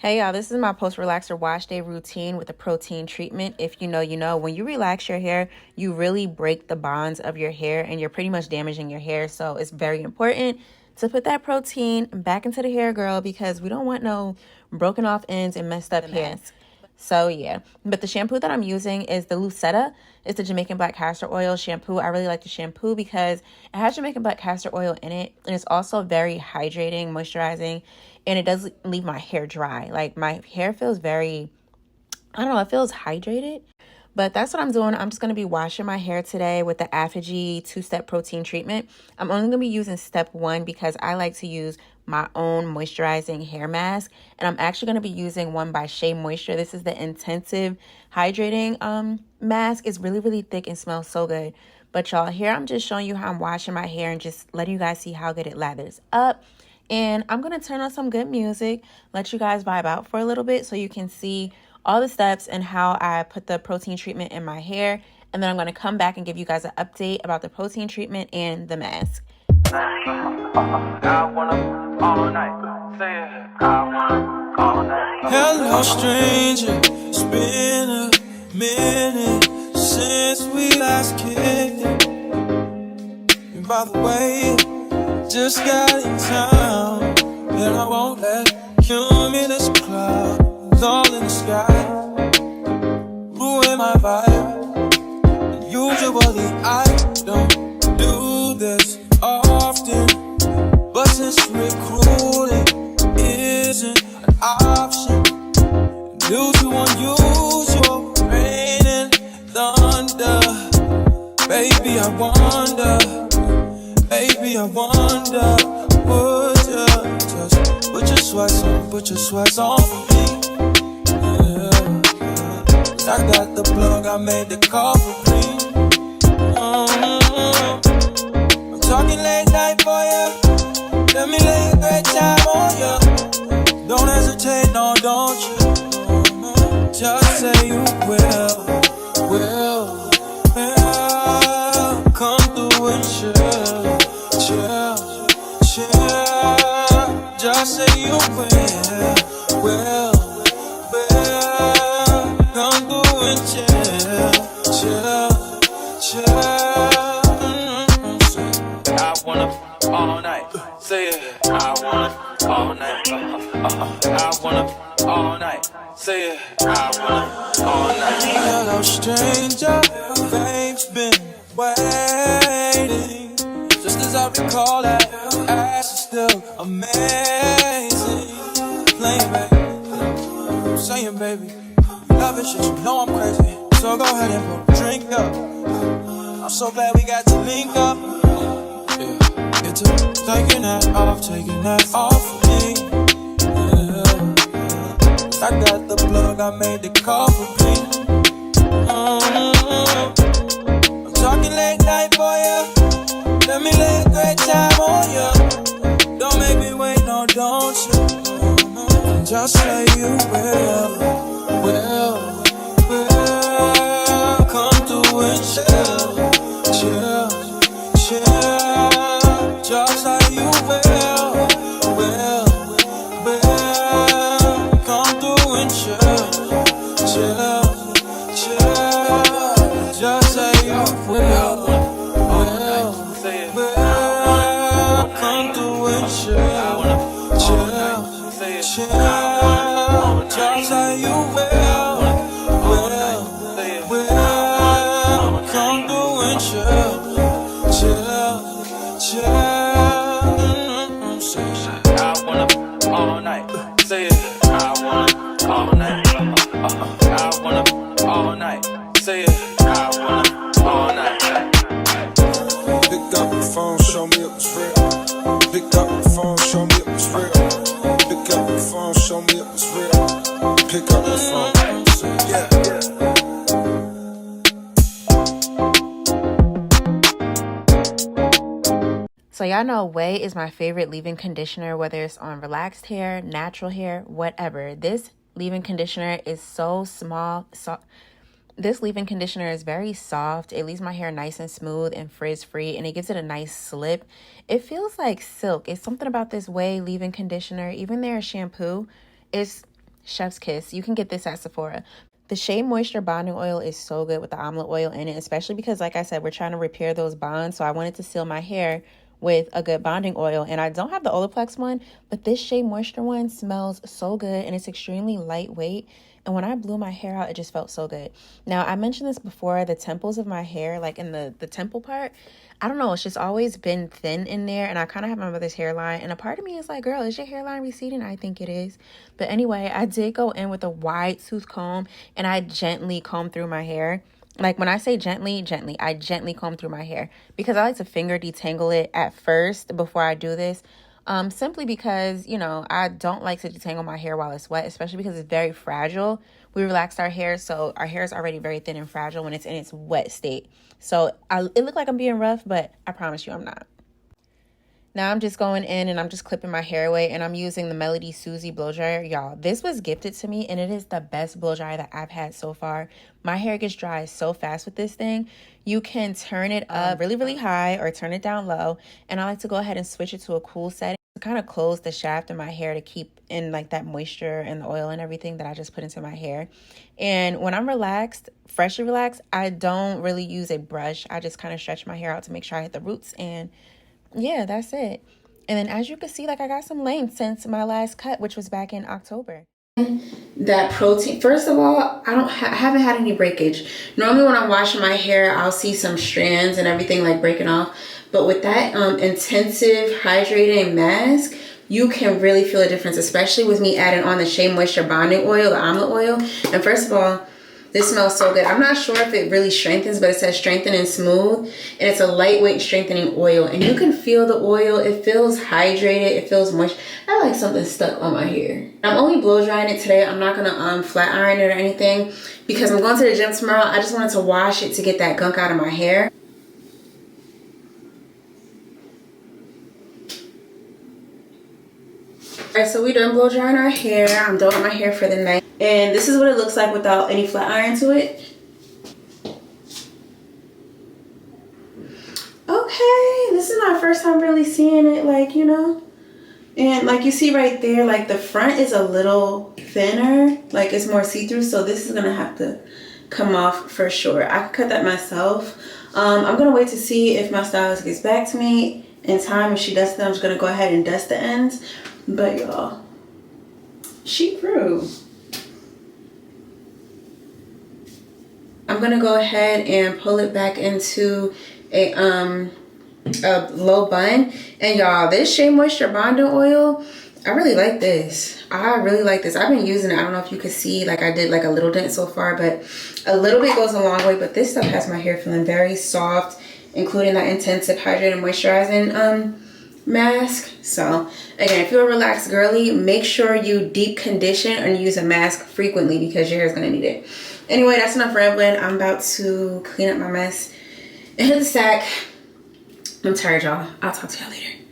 Hey y'all, this is my post-relaxer wash day routine with a protein treatment. If you know, you know. When you relax your hair, you really break the bonds of your hair and you're pretty much damaging your hair. So it's very important to put that protein back into the hair, girl, because we don't want no broken off ends and messed up hair. So yeah, but the shampoo that I'm using is the Lucetta. It's the Jamaican black castor oil shampoo. I really like the shampoo because it has Jamaican black castor oil in it, and it's also very hydrating, moisturizing, and it does leave my hair dry. Like my hair feels very, I don't know, it feels hydrated. But that's what I'm doing. I'm just going to be washing my hair today with the Aphogee two-step protein treatment. I'm only going to be using step 1 because I like to use my own moisturizing hair mask. And I'm actually going to be using one by Shea Moisture. This is the intensive hydrating mask. It's really, really thick and smells so good. But y'all, here I'm just showing you how I'm washing my hair and just letting you guys see how good it lathers up. And I'm going to turn on some good music, let you guys vibe out for a little bit so you can see all the steps and how I put the protein treatment in my hair. And then I'm going to come back and give you guys an update about the protein treatment and the mask. Hello, stranger. It's been a minute since we last kicked it. And by the way, just got in town, and I won't let cumulus clouds all in the sky ruin my vibe. And usually I don't do this often, but since recruiting isn't an option, due to unusual rain and thunder, baby, I wonder, would you just put your sweats on for me? Yeah. I got the plug, I made the call for free. I'm talking late night for ya. Let me lay a great time on ya. Don't hesitate, no, don't you? Just say you will. Come through and chill. Just say you will. Come through and chill. I wanna all night. Say it. I wanna all night. I wanna all night. Say it. I wanna all night. Hello, stranger. Babe's been waiting. Just as I recall that ass is still amazing. Playing, baby. I'm saying, baby. Love it, shit, you know I'm crazy. So go ahead and put a drink up. I'm so glad we got to link up. Yeah. It's taking that off of me. Yeah. I got the plug, I made the call for me. I'm talking late night for ya. Let me lay a great time on ya. Don't make me wait, no, don't you? Just say you will. Come through and chill. Just say you will. Come through and chill. Just say you will. Come through and chill. Just say you will. Come through and chill. I wanna all night. Say it. I wanna all night. I wanna all night. Say it. I wanna all night. Pick up the phone, show me it was real. Pick up the phone, show me it was real. Pick up the phone, show me it was real. Pick up the phone. Yeah. So y'all know Way is my favorite leave-in conditioner, whether it's on relaxed hair, natural hair, whatever. This leave-in conditioner is so small. This leave-in conditioner is very soft. It leaves my hair nice and smooth and frizz-free, and it gives it a nice slip. It feels like silk. It's something about this Way leave-in conditioner, even their shampoo, it's Chef's kiss. You can get this at Sephora. The Shea Moisture Bonding Oil is so good with the omelet oil in it, especially because, like I said, we're trying to repair those bonds. So I wanted to seal my hair with a good bonding oil. And I don't have the Olaplex one, but this Shea Moisture one smells so good and it's extremely lightweight. And when I blew my hair out, it just felt so good. Now, I mentioned this before, the temples of my hair, like in the temple part, I don't know, it's just always been thin in there. And I kind of have my mother's hairline. And a part of me is like, girl, is your hairline receding? I think it is. But anyway, I did go in with a wide tooth comb and I gently combed through my hair. Like when I say gently, I gently comb through my hair because I like to finger detangle it at first before I do this. Simply because, you know, I don't like to detangle my hair while it's wet, especially because it's very fragile. We relaxed our hair, so our hair is already very thin and fragile when it's in its wet state. So it looked like I'm being rough, but I promise you I'm not. Now I'm just going in and I'm just clipping my hair away, and I'm using the Melody Susie blow dryer. Y'all, this was gifted to me and it is the best blow dryer that I've had so far. My hair gets dry so fast with this thing. You can turn it up really, really high or turn it down low. And I like to go ahead and switch it to a cool setting to kind of close the shaft of my hair to keep in like that moisture and the oil and everything that I just put into my hair. And when I'm relaxed, freshly relaxed, I don't really use a brush. I just kind of stretch my hair out to make sure I hit the roots, and yeah, that's it. And then as you can see, like I got some length since my last cut, which was back in October. That protein, first of all, I haven't had any breakage. Normally when I'm washing my hair, I'll see some strands and everything like breaking off. But with that intensive hydrating mask, you can really feel a difference, especially with me adding on the Shea Moisture Bonding Oil, the omelet oil. And first of all, this smells so good. I'm not sure if it really strengthens, but it says strengthen and smooth. And it's a lightweight strengthening oil. And you can feel the oil. It feels hydrated. It feels moist. I like something stuck on my hair. I'm only blow drying it today. I'm not going to flat iron it or anything because I'm going to the gym tomorrow. I just wanted to wash it to get that gunk out of my hair. Alright, so we done blow drying our hair. I'm done with my hair for the night. And this is what it looks like without any flat iron to it. Okay, this is my first time really seeing it, like, you know. And like you see right there, like the front is a little thinner, like it's more see-through, so this is gonna have to come off for sure. I could cut that myself. I'm gonna wait to see if my stylist gets back to me in time. If she does that, I'm just gonna go ahead and dust the ends. But y'all, she grew. I'm gonna go ahead and pull it back into a low bun. And y'all, this Shea Moisture Bonding Oil, I really like this. I really like this. I've been using it. I don't know if you can see, like I did like a little dent so far, but a little bit goes a long way. But this stuff has my hair feeling very soft, including that intensive hydrating moisturizing mask. So again, if you're a relaxed girly, make sure you deep condition and use a mask frequently because your hair is gonna need it. Anyway, that's enough rambling. I'm about to clean up my mess and hit the sack. I'm tired, y'all. I'll talk to y'all later.